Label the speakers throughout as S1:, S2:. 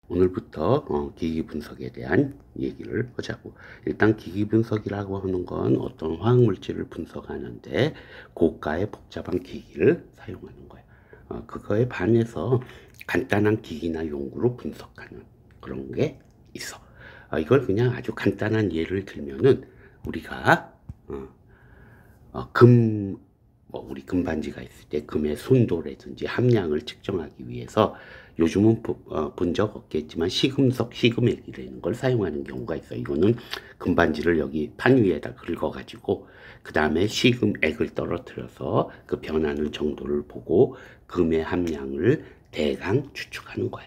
S1: 오늘부터 기기 분석에 대한 얘기를 하자고. 일단 기기 분석이라고 하는 건 어떤 화학 물질을 분석하는데 고가의 복잡한 기기를 사용하는 거야. 그거에 반해서 간단한 기기나 용구로 분석하는 그런 게 있어. 이걸 그냥 아주 간단한 예를 들면은 우리가 우리 금반지가 있을 때 금의 순도라든지 함량을 측정하기 위해서 요즘은 본 적 없겠지만 시금석, 시금액이라는 걸 사용하는 경우가 있어요. 이거는 금반지를 여기 판 위에다 긁어가지고 그 다음에 시금액을 떨어뜨려서 그 변하는 정도를 보고 금의 함량을 대강 추측하는 거야.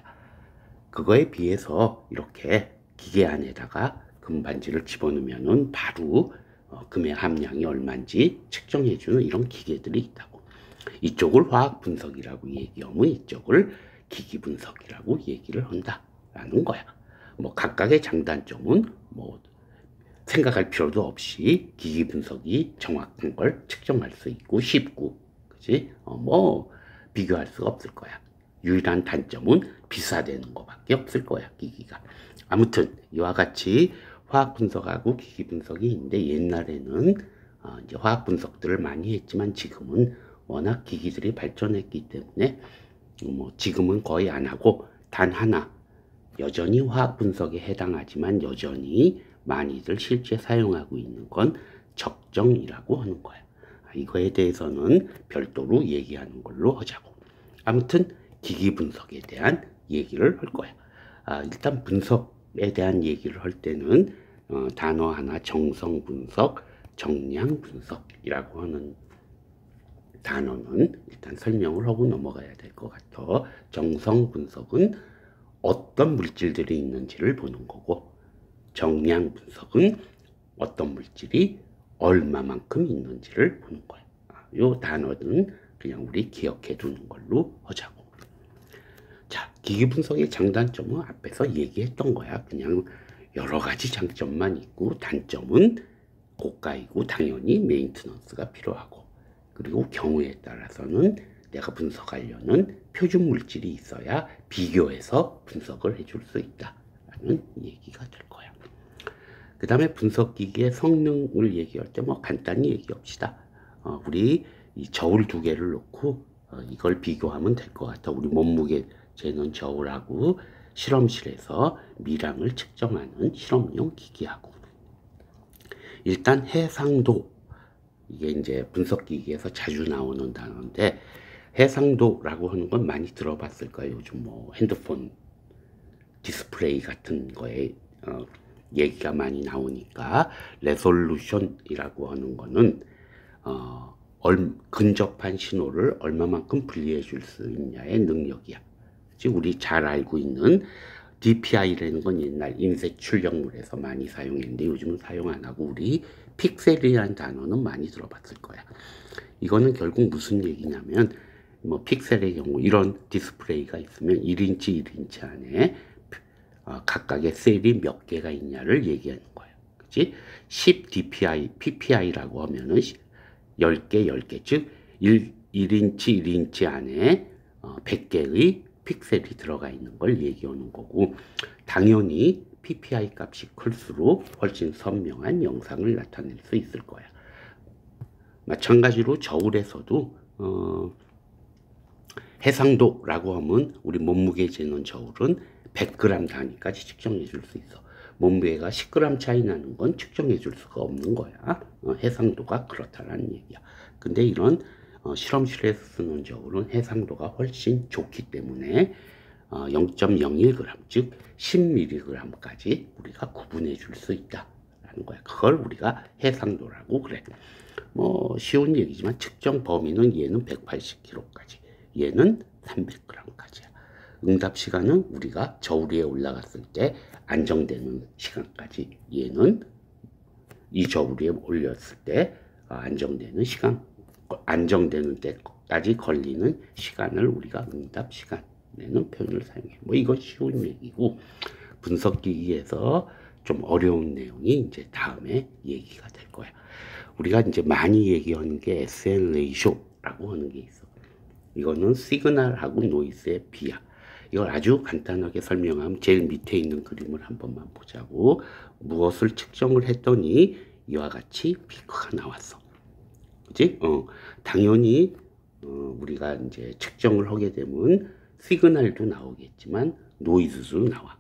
S1: 그거에 비해서 이렇게 기계 안에다가 금반지를 집어넣으면은 바로 금의 함량이 얼마인지 측정해주는 이런 기계들이 있다고. 이쪽을 화학 분석이라고 얘기하면 이쪽을 기기 분석이라고 얘기를 한다라는 거야. 뭐 각각의 장단점은 뭐 생각할 필요도 없이 기기 분석이 정확한 걸 측정할 수 있고 쉽고, 그지? 뭐 비교할 수가 없을 거야. 유일한 단점은 비싸대는 거밖에 없을 거야, 기기가. 아무튼 이와 같이 화학 분석하고 기기 분석이 있는데 옛날에는 이제 화학 분석들을 많이 했지만 지금은 워낙 기기들이 발전했기 때문에 뭐 지금은 거의 안 하고 단 하나 여전히 화학 분석에 해당하지만 여전히 많이들 실제 사용하고 있는 건 적정이라고 하는 거야. 이거에 대해서는 별도로 얘기하는 걸로 하자고. 아무튼 기기 분석에 대한 얘기를 할 거야. 일단 분석에 대한 얘기를 할 때는 단어 하나 정성 분석, 정량 분석이라고 하는 단어는 일단 설명을 하고 넘어가야 될 것 같아. 정성 분석은 어떤 물질들이 있는지를 보는 거고, 정량 분석은 어떤 물질이 얼마만큼 있는지를 보는 거야. 이 단어는 그냥 우리 기억해 두는 걸로 하자고. 자, 기기 분석의 장단점은 앞에서 얘기했던 거야. 그냥 여러 가지 장점만 있고 단점은 고가이고 당연히 메인테넌스가 필요하고, 그리고 경우에 따라서는 내가 분석하려는 표준 물질이 있어야 비교해서 분석을 해줄 수 있다라는 얘기가 될 거야. 그 다음에 분석기기의 성능을 얘기할 때 뭐 간단히 얘기합시다. 우리 이 저울 두 개를 놓고 이걸 비교하면 될 것 같아. 우리 몸무게 재는 저울하고 실험실에서 미량을 측정하는 실험용 기기하고. 일단 해상도, 이게 이제 분석기기에서 자주 나오는 단어인데 해상도라고 하는 건 많이 들어봤을 거예요. 요즘 뭐 핸드폰 디스플레이 같은 거에 얘기가 많이 나오니까. 레솔루션이라고 하는 거는 근접한 신호를 얼마만큼 분리해 줄 수 있냐의 능력이야. 즉 우리 잘 알고 있는 DPI라는 건 옛날 인쇄 출력물에서 많이 사용했는데 요즘은 사용 안 하고 우리 픽셀이라는 단어는 많이 들어봤을 거야. 이거는 결국 무슨 얘기냐면 뭐 픽셀의 경우 이런 디스플레이가 있으면 1인치 1인치 안에 각각의 셀이 몇 개가 있냐를 얘기하는 거예요. 그치? 10 DPI, PPI라고 하면은 10개, 10개, 즉 1인치 1인치 안에 100개의 픽셀이 들어가 있는 걸 얘기하는 거고, 당연히 PPI 값이 클수록 훨씬 선명한 영상을 나타낼 수 있을 거야. 마찬가지로 저울에서도 해상도라고 하면 우리 몸무게 재는 저울은 100g 단위까지 측정해 줄 수 있어. 몸무게가 10g 차이 나는 건 측정해 줄 수가 없는 거야. 해상도가 그렇다는 얘기야. 근데 이런 실험실에서 쓰는 저울은 해상도가 훨씬 좋기 때문에 0.01g, 즉 10mg까지 우리가 구분해 줄 수 있다라는 거야. 그걸 우리가 해상도라고 그래. 뭐 쉬운 얘기지만 측정 범위는 얘는 180kg까지, 얘는 300g까지야. 응답 시간은 우리가 저울 위에 올라갔을 때 안정되는 시간까지, 얘는 이 저울 위에 올렸을 때 안정되는 시간, 안정되는 때까지 걸리는 시간을 우리가 응답 시간에는 표현을 사용해. 뭐 이거 쉬운 얘기고, 분석기기에서 좀 어려운 내용이 이제 다음에 얘기가 될 거야. 우리가 이제 많이 얘기하는 게 SN 레이쇼라고 하는 게 있어. 이거는 시그널하고 노이즈의 비야. 이걸 아주 간단하게 설명하면 제일 밑에 있는 그림을 한 번만 보자고. 무엇을 측정을 했더니 이와 같이 피크가 나왔어. 그지? 당연히 우리가 이제 측정을 하게 되면 시그널도 나오겠지만 노이즈도 나와.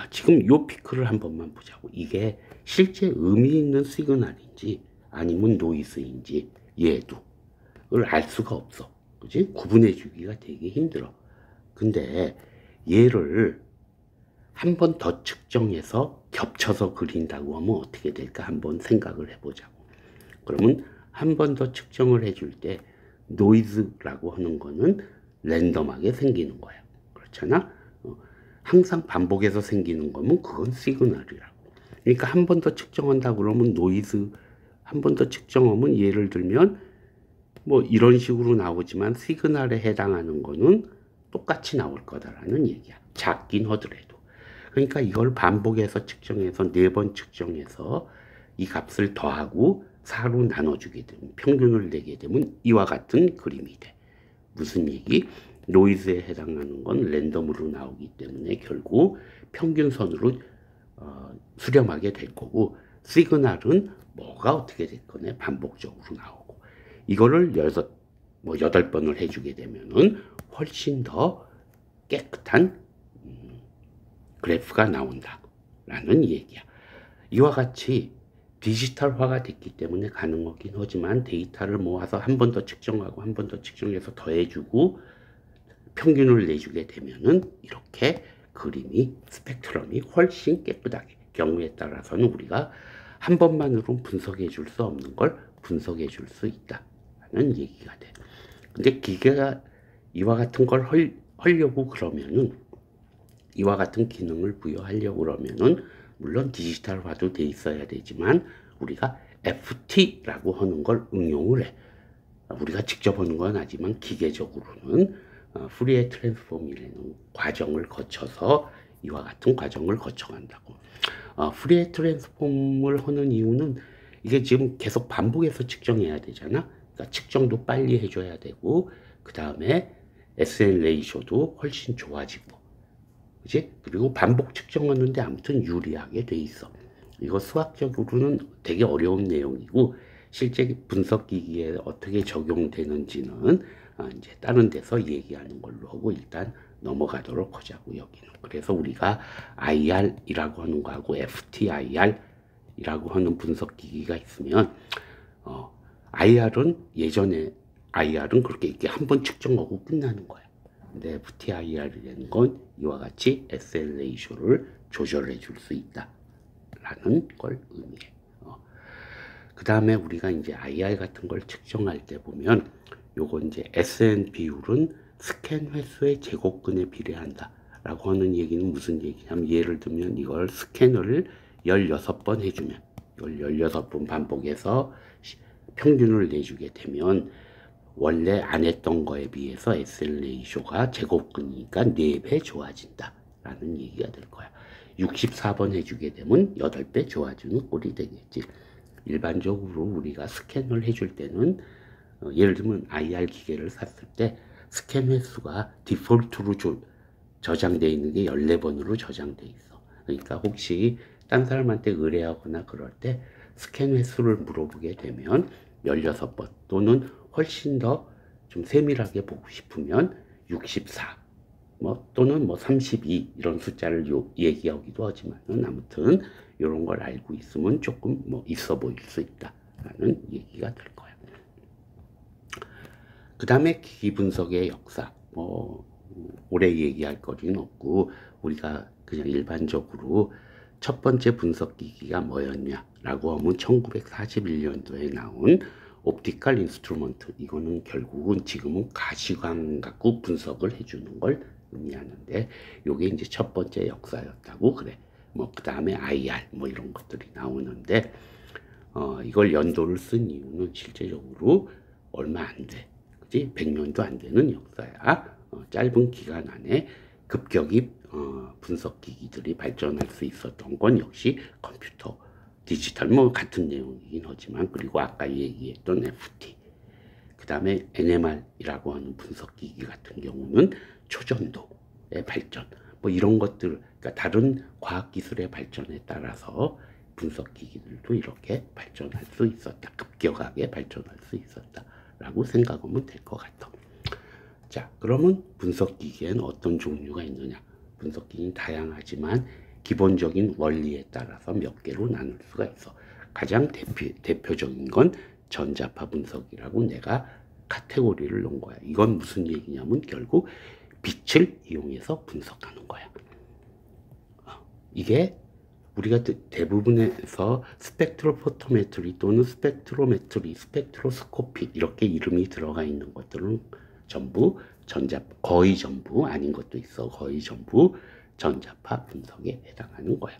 S1: 지금 요 피크를 한 번만 보자고. 이게 실제 의미 있는 시그널인지 아니면 노이즈인지 얘도를 알 수가 없어. 그지? 구분해 주기가 되게 힘들어. 근데 얘를 한 번 더 측정해서 겹쳐서 그린다고 하면 어떻게 될까 한번 생각을 해보자고. 그러면 한 번 더 측정을 해줄 때 노이즈라고 하는 거는 랜덤하게 생기는 거야. 그렇잖아? 항상 반복해서 생기는 거면 그건 시그널이라고. 그러니까 한 번 더 측정한다 그러면 노이즈 한 번 더 측정하면 예를 들면 뭐 이런 식으로 나오지만 시그널에 해당하는 거는 똑같이 나올 거다라는 얘기야. 작긴 하더라도. 그러니까 이걸 반복해서 측정해서 4번 측정해서 이 값을 더하고 4로 나눠주게 되면 평균을 내게 되면 이와 같은 그림이 돼. 무슨 얘기? 노이즈에 해당하는 건 랜덤으로 나오기 때문에 결국 평균선으로 수렴하게 될 거고, 시그널은 뭐가 어떻게 됐거나 반복적으로 나오고, 이거를 8번을 해주게 되면은 훨씬 더 깨끗한 그래프가 나온다 라는 얘기야. 이와 같이 디지털화가 됐기 때문에 가능하긴 하지만 데이터를 모아서 한 번 더 측정하고 한 번 더 측정해서 더해주고 평균을 내주게 되면은 이렇게 그림이 스펙트럼이 훨씬 깨끗하게, 경우에 따라서는 우리가 한 번만으로 분석해 줄 수 없는 걸 분석해 줄 수 있다는 얘기가 돼. 근데 기계가 이와 같은 걸 하려고 그러면은, 이와 같은 기능을 부여하려고 그러면은 물론 디지털화도 돼 있어야 되지만 우리가 FT라고 하는 걸 응용을 해. 우리가 직접 하는 건 아니지만 기계적으로는 푸리에 트랜스폼이라는 과정을 거쳐서 이와 같은 과정을 거쳐간다고. 푸리에 트랜스폼을 하는 이유는 이게 지금 계속 반복해서 측정해야 되잖아. 그러니까 측정도 빨리 해줘야 되고, 그 다음에 SN 레이쇼도 훨씬 좋아지고, 그치? 그리고 반복 측정하는데 아무튼 유리하게 돼 있어. 이거 수학적으로는 되게 어려운 내용이고, 실제 분석기기에 어떻게 적용되는지는 이제 다른 데서 얘기하는 걸로 하고 일단 넘어가도록 하자고, 여기는. 그래서 우리가 IR이라고 하는 거하고 FTIR이라고 하는 분석기기가 있으면, IR은 예전에 IR은 그렇게 이렇게 한번 측정하고 끝나는 거야. 근데 FTIR이라는 건 이와 같이 SL 레이쇼를 조절해 줄 수 있다 라는 걸 의미해. 그 다음에 우리가 이제 IR 같은 걸 측정할 때 보면 요거 이제 SN 비율은 스캔 횟수의 제곱근에 비례한다 라고 하는 얘기는 무슨 얘기냐면, 예를 들면 이걸 스캔을 16번 해주면, 이걸 16번 반복해서 평균을 내주게 되면 원래 안 했던 거에 비해서 SL 레이쇼가 제곱근이니까 4배 좋아진다 라는 얘기가 될 거야. 64번 해주게 되면 8배 좋아지는 꼴이 되겠지. 일반적으로 우리가 스캔을 해줄 때는 예를 들면 IR 기계를 샀을 때 스캔 횟수가 디폴트로 저장되어 있는 게 14번으로 저장되어 있어. 그러니까 혹시 딴 사람한테 의뢰하거나 그럴 때 스캔 횟수를 물어보게 되면 16번 또는 훨씬 더 좀 세밀하게 보고 싶으면 64 또는 32 이런 숫자를 얘기하기도 하지만은, 아무튼 이런 걸 알고 있으면 조금 있어 보일 수 있다라는 얘기가 될 거야. 그 다음에 기기 분석의 역사, 오래 얘기할 거리는 없고, 우리가 그냥 일반적으로 첫 번째 분석 기기가 뭐였냐라고 하면 1941년도에 나온 옵티컬 인스트루먼트. 이거는 결국은 지금은 가시광 갖고 분석을 해주는 걸 의미하는데, 요게 이제 첫 번째 역사였다고 그래. 그 다음에 IR 이런 것들이 나오는데, 이걸 연도를 쓴 이유는 실제적으로 얼마 안 돼. 그지? 100년도 안 되는 역사야. 짧은 기간 안에 급격히 분석 기기들이 발전할 수 있었던 건 역시 컴퓨터, 디지털 같은 내용이긴 하지만, 그리고 아까 얘기했던 FT, 그 다음에 NMR이라고 하는 분석 기기 같은 경우는 초전도, 발전, 뭐 이런 것들, 그러니까 다른 과학기술의 발전에 따라서 분석기기들도 이렇게 발전할 수 있었다. 급격하게 발전할 수 있었다라고 생각하면 될 것 같아. 자, 그러면 분석기기에는 어떤 종류가 있느냐? 분석기기는 다양하지만 기본적인 원리에 따라서 몇 개로 나눌 수가 있어. 가장 대표적인 건 전자파 분석이라고 내가 카테고리를 놓은 거야. 이건 무슨 얘기냐면 결국 빛을 이용해서 분석하는 거야. 이게 우리가 대부분에서 스펙트로포토메트리 또는 스펙트로메트리, 스펙트로스코피 이렇게 이름이 들어가 있는 것들은 전부 거의 전부, 아닌 것도 있어, 거의 전부 전자파 분석에 해당하는 거야.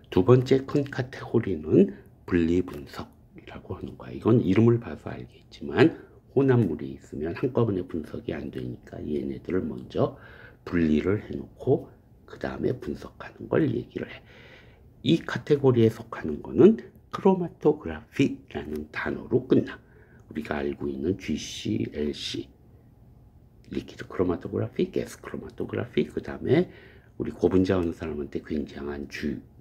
S1: 두 번째 큰 카테고리는 분리 분석이라고 하는 거야. 이건 이름을 봐서 알겠지만 혼합물이 있으면 한꺼번에 분석이 안 되니까 얘네들을 먼저 분리를 해놓고 그 다음에 분석하는 걸 얘기를 해. 이 카테고리에 속하는 거는 크로마토그래피라는 단어로 끝나. 우리가 알고 있는 GC, LC, 리퀴드 크로마토그래피, 가스 크로마토그래피, 그 다음에 우리 고분자 하는 사람한테 굉장한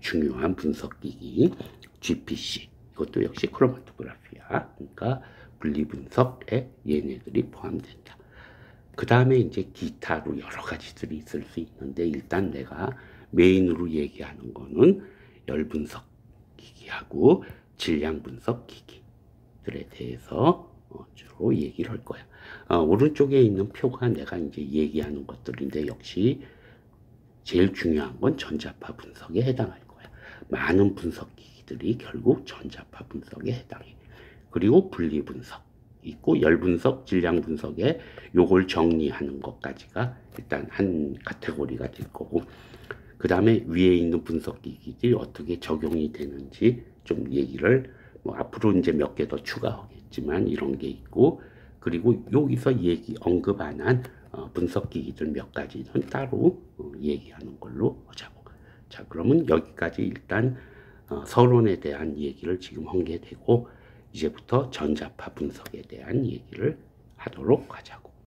S1: 중요한 분석기기 GPC, 이것도 역시 크로마토그래피야. 그러니까 분리분석에 얘네들이 포함된다. 그 다음에 이제 기타로 여러 가지들이 있을 수 있는데 일단 내가 메인으로 얘기하는 거는 열분석 기기하고 질량분석 기기들에 대해서 주로 얘기를 할 거야. 오른쪽에 있는 표가 내가 이제 얘기하는 것들인데 역시 제일 중요한 건 전자파 분석에 해당할 거야. 많은 분석 기기들이 결국 전자파 분석에 해당해. 그리고 분리 분석 있고 열 분석, 질량 분석에 요걸 정리하는 것까지가 일단 한 카테고리가 될 거고, 그 다음에 위에 있는 분석 기기들이 어떻게 적용이 되는지 좀 얘기를 뭐 앞으로 이제 몇 개 더 추가하겠지만 이런 게 있고, 그리고 여기서 언급 안 한 분석 기기들 몇 가지는 따로 얘기하는 걸로 하자고. 자, 그러면 여기까지 일단 서론에 대한 얘기를 지금 한 게 되고, 이제부터 전자파 분석에 대한 얘기를 하도록 하자고.